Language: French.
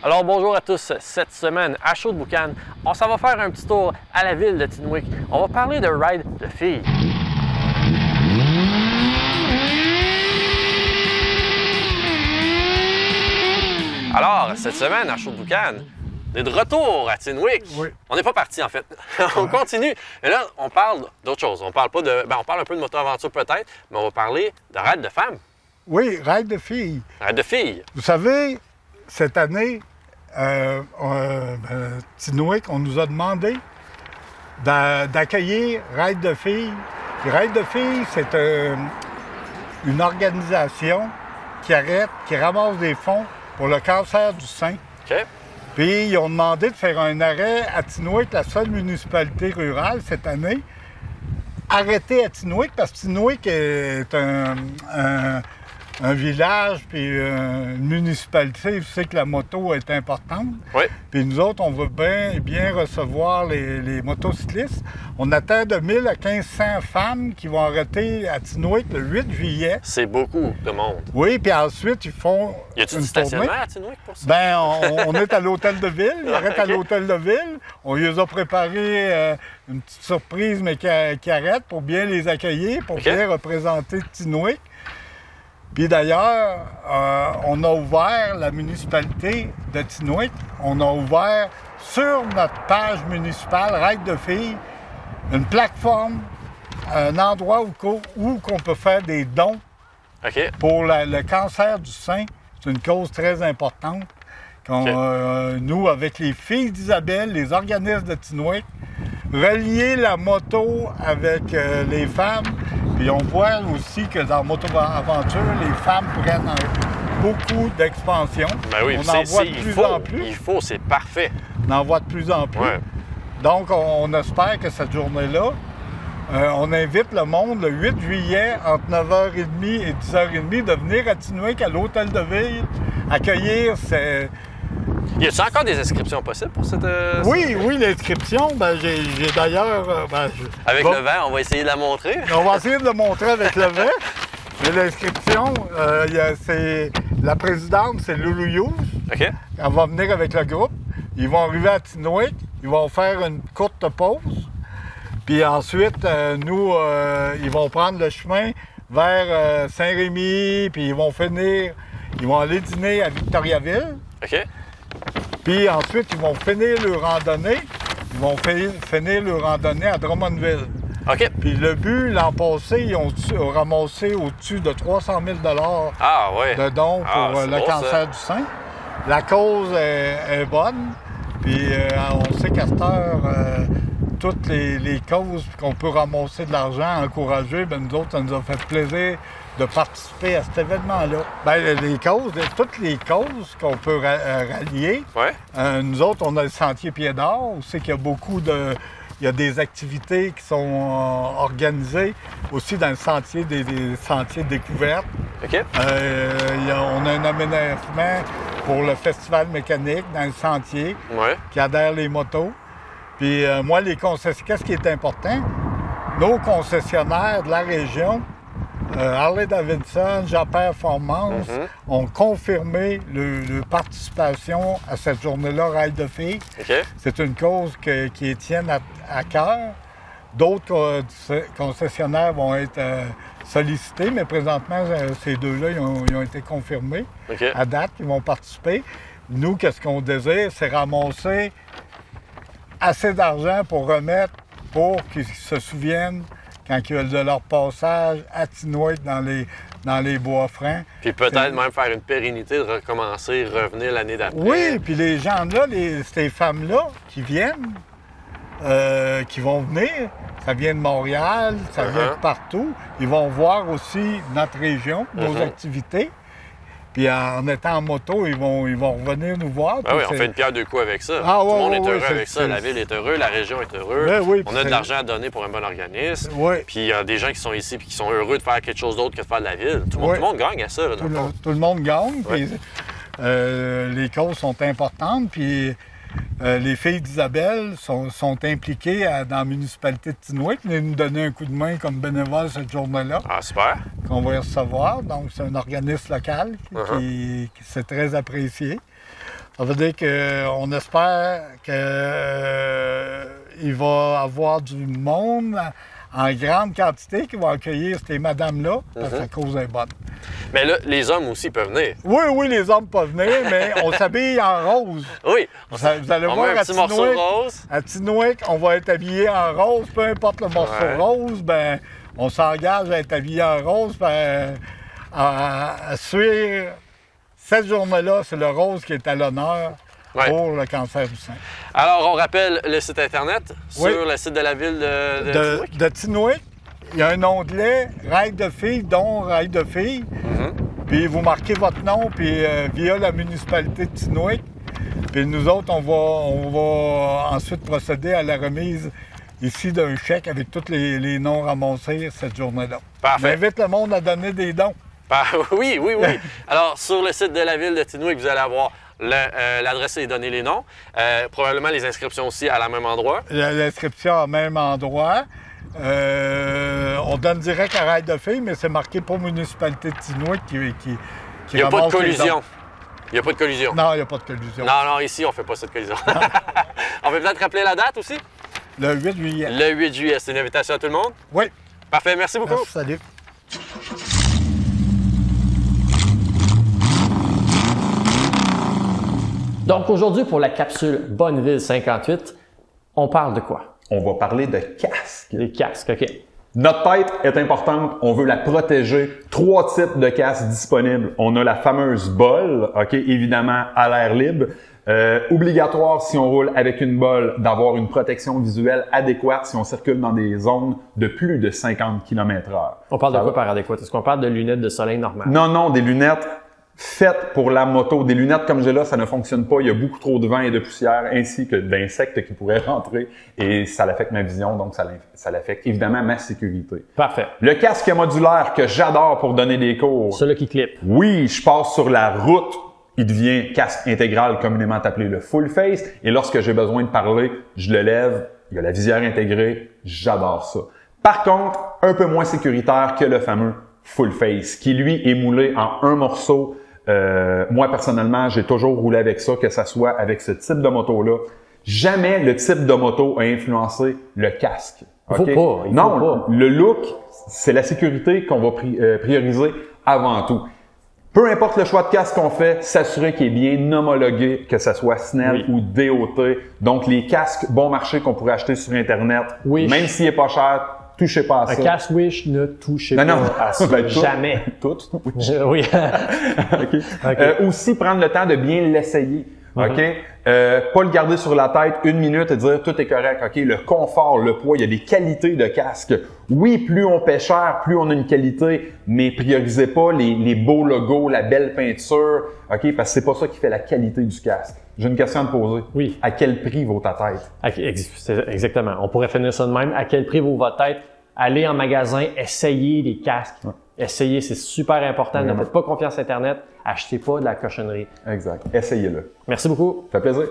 Alors bonjour à tous, cette semaine à Chaude-Boucane, on s'en va faire un petit tour à la ville de Tinwick. On va parler de ride de filles. Alors, cette semaine à Chaude-Boucane, on est de retour à Tinwick. Oui. On n'est pas parti en fait. On continue. Et là, on parle d'autre chose. On parle pas de. On parle un peu de moto-aventure peut-être, mais on va parler de ride de femmes. Oui, ride de filles. Ride de filles. Vous savez, cette année, Tinwick, on nous a demandé d'accueillir Ride de filles. Puis Ride de filles, c'est une organisation qui ramasse des fonds pour le cancer du sein. OK. Puis ils ont demandé de faire un arrêt à Tinwick, la seule municipalité rurale cette année. Arrêter à Tinwick, parce que Tinwick est un village, puis une municipalité, vous savez que la moto est importante. Oui. Puis nous autres, on veut bien recevoir les motocyclistes. On attend de 1000 à 1500 femmes qui vont arrêter à Tinwick le 8 juillet. C'est beaucoup de monde. Oui, puis ensuite, ils font Y a-t-il une du stationnement tournée. à Tinwick pour ça? Ben, on est à l'hôtel de ville. Ils arrêtent à OK. l'hôtel de ville. On les a préparé une petite surprise, mais qui arrête pour bien les accueillir, pour OK. bien représenter Tinwick. Puis d'ailleurs, on a ouvert, la municipalité de Tinwick, on a ouvert sur notre page municipale Ride de filles une plateforme, un endroit où on peut faire des dons OK. pour le cancer du sein. C'est une cause très importante. OK. Nous, avec les filles d'Isabelle, les organismes de Tinwick, relier la moto avec les femmes. Puis on voit aussi que dans Moto-Aventure, les femmes prennent beaucoup d'expansion. Ben oui, On en voit de il plus faut, en plus. Il faut, c'est parfait. On en voit de plus en plus. Ouais. Donc, on espère que cette journée-là, on invite le monde le 8 juillet entre 9h30 et 10h30 de venir à Tinwick, à l'hôtel de ville, accueillir ces... Y a-t-il encore des inscriptions possibles pour cette. Oui, l'inscription, ben, j'ai d'ailleurs... Avec bon, le vent, on va essayer de la montrer. on va essayer de le montrer avec le vent. Mais l'inscription, la présidente, c'est Loulou Youth. OK. Elle va venir avec le groupe. Ils vont arriver à Tinwick. Ils vont faire une courte pause. Puis ensuite, ils vont prendre le chemin vers Saint-Rémy. Puis ils vont aller dîner à Victoriaville. OK. Puis ensuite, ils vont finir leur randonnée. Ils vont finir leur randonnée à Drummondville. OK. Puis le but, l'an passé, ils ont ramassé au-dessus de 300 000 Ah, ouais. de dons Ah, pour c'est le beau, cancer ça. du sein. La cause est bonne. Puis on sait qu'à cette heure, toutes les causes qu'on peut ramasser de l'argent, encourager, bien, nous autres, ça nous a fait plaisir de participer à cet événement-là. Bien, toutes les causes qu'on peut rallier, Ouais. nous autres, on a le Sentier Pied d'Or. On sait qu'il y a beaucoup de... Il y a des activités qui sont organisées aussi dans le sentier des sentiers de découverte. OK. On a un aménagement pour le festival mécanique dans le sentier Ouais. qui adhère les motos. Puis moi, qu'est-ce qui est important? Nos concessionnaires de la région, Harley-Davidson, Jean-Performance, ont confirmé leur participation à cette journée-là, Ride de filles. OK. C'est une cause qui les tienne à cœur. D'autres concessionnaires vont être sollicités, mais présentement, ces deux-là, ils ont été confirmés. OK. À date, ils vont participer. Nous, qu'est-ce qu'on désire? C'est ramasser assez d'argent pour remettre, pour qu'ils se souviennent quand ils veulent de leur passage à Tinwick dans les bois-francs. Puis peut-être même faire une pérennité de recommencer, revenir l'année d'après. Oui, puis les gens-là, ces femmes-là qui viennent, qui vont venir, ça vient de Montréal, ça vient de partout. Ils vont voir aussi notre région, nos activités. Puis en étant en moto, ils vont revenir nous voir. Ah oui, on fait une pierre deux coups avec ça. Ah, Tout le ouais, monde ouais, est heureux ouais, avec ça. La ville est heureuse, la région est heureuse. Ben oui, on a de l'argent à donner pour un bon organisme. Oui. Puis il y a des gens qui sont ici et qui sont heureux de faire quelque chose d'autre que de faire de la ville. Tout le monde gagne à ça. Là, dans le fond. Tout le monde gagne. Ouais. Puis, les causes sont importantes. Puis les filles d'Isabelle sont impliquées dans la municipalité de Tinwick. Ils nous donner un coup de main comme bénévole cette journée-là, Ah, super. qu'on va y recevoir. Donc, c'est un organisme local qui c'est très apprécié. Ça veut dire qu'on espère qu'il va y avoir du monde en grande quantité qui va accueillir ces madames-là, parce que la cause est bonne. Mais là, les hommes aussi peuvent venir. Oui, les hommes peuvent venir, mais on s'habille en rose. Oui. Vous allez voir, met un petit morceau de rose. À Tinouic, on va être habillé en rose, peu importe le morceau rose, ben, on s'engage à être habillé en rose, à suivre cette journée-là, c'est le rose qui est à l'honneur pour le cancer du sein. Alors, on rappelle le site Internet sur le site de la ville de Tinouic. Il y a un onglet Règles de filles, dont Règles de filles. Puis vous marquez votre nom, puis via la municipalité de Tinouic. Puis nous autres, on va ensuite procéder à la remise ici d'un chèque avec tous les noms ramassés cette journée-là. Parfait. J'invite le monde à donner des dons. Oui. Alors, sur le site de la ville de Tinouic, vous allez avoir l'adresse et donner les noms. Probablement les inscriptions aussi à la même endroit. L'inscription au même endroit. On donne direct à Règles de filles, mais c'est marqué pour municipalité de Tinouic qui Il n'y a pas de collusion. Il n'y a pas de collusion. Non, il n'y a pas de collusion. Non, ici, on ne fait pas cette collusion. On peut peut-être rappeler la date aussi? Le 8 juillet. Le 8 juillet, c'est une invitation à tout le monde? Oui. Parfait, merci beaucoup. Merci, salut. Donc aujourd'hui, pour la capsule Bonneville 58, on parle de quoi? On va parler de casque. Les casques, OK. Notre tête est importante, on veut la protéger. 3 types de casques disponibles. On a la fameuse bolle, OK, évidemment à l'air libre. Obligatoire si on roule avec une bolle d'avoir une protection visuelle adéquate si on circule dans des zones de plus de 50 km/h. On parle de quoi par adéquat? Est-ce qu'on parle de lunettes de soleil normales? Non, des lunettes faites pour la moto. Des lunettes comme j'ai là, ça ne fonctionne pas. Il y a beaucoup trop de vent et de poussière ainsi que d'insectes qui pourraient rentrer et ça affecte ma vision, donc ça affecte évidemment ma sécurité. Parfait. Le casque modulaire que j'adore pour donner des cours. Celui qui clip. Oui, je passe sur la route. Il devient casque intégral, communément appelé le full face. Et lorsque j'ai besoin de parler, je le lève. Il y a la visière intégrée. J'adore ça. Par contre, un peu moins sécuritaire que le fameux full face, qui lui est moulé en un morceau. Moi, personnellement, j'ai toujours roulé avec ça, que ça soit avec ce type de moto-là. Jamais le type de moto a influencé le casque. Okay? Il faut pas. Le look, c'est la sécurité qu'on va prioriser avant tout. Peu importe le choix de casque qu'on fait, s'assurer qu'il est bien homologué, que ça soit Snell ou DOT. Donc, les casques bon marché qu'on pourrait acheter sur Internet, même s'il est pas cher, touchez pas à ça. Un casque Wish, ne touchez pas à ça. Jamais. Toutes. Oui. Aussi, prendre le temps de bien l'essayer. OK? Pas le garder sur la tête 1 minute et dire tout est correct. OK? Le confort, le poids, il y a des qualités de casque. Oui, plus on paie cher, plus on a une qualité, mais priorisez pas les beaux logos, la belle peinture. OK? Parce que c'est pas ça qui fait la qualité du casque. J'ai une question à te poser. Oui. À quel prix vaut ta tête? Exactement. On pourrait finir ça de même. À quel prix vaut votre tête? Allez en magasin, essayez les casques. Essayez, c'est super important. Ne faites pas confiance à Internet. Achetez pas de la cochonnerie. Exact. Essayez-le. Merci beaucoup. Ça fait plaisir.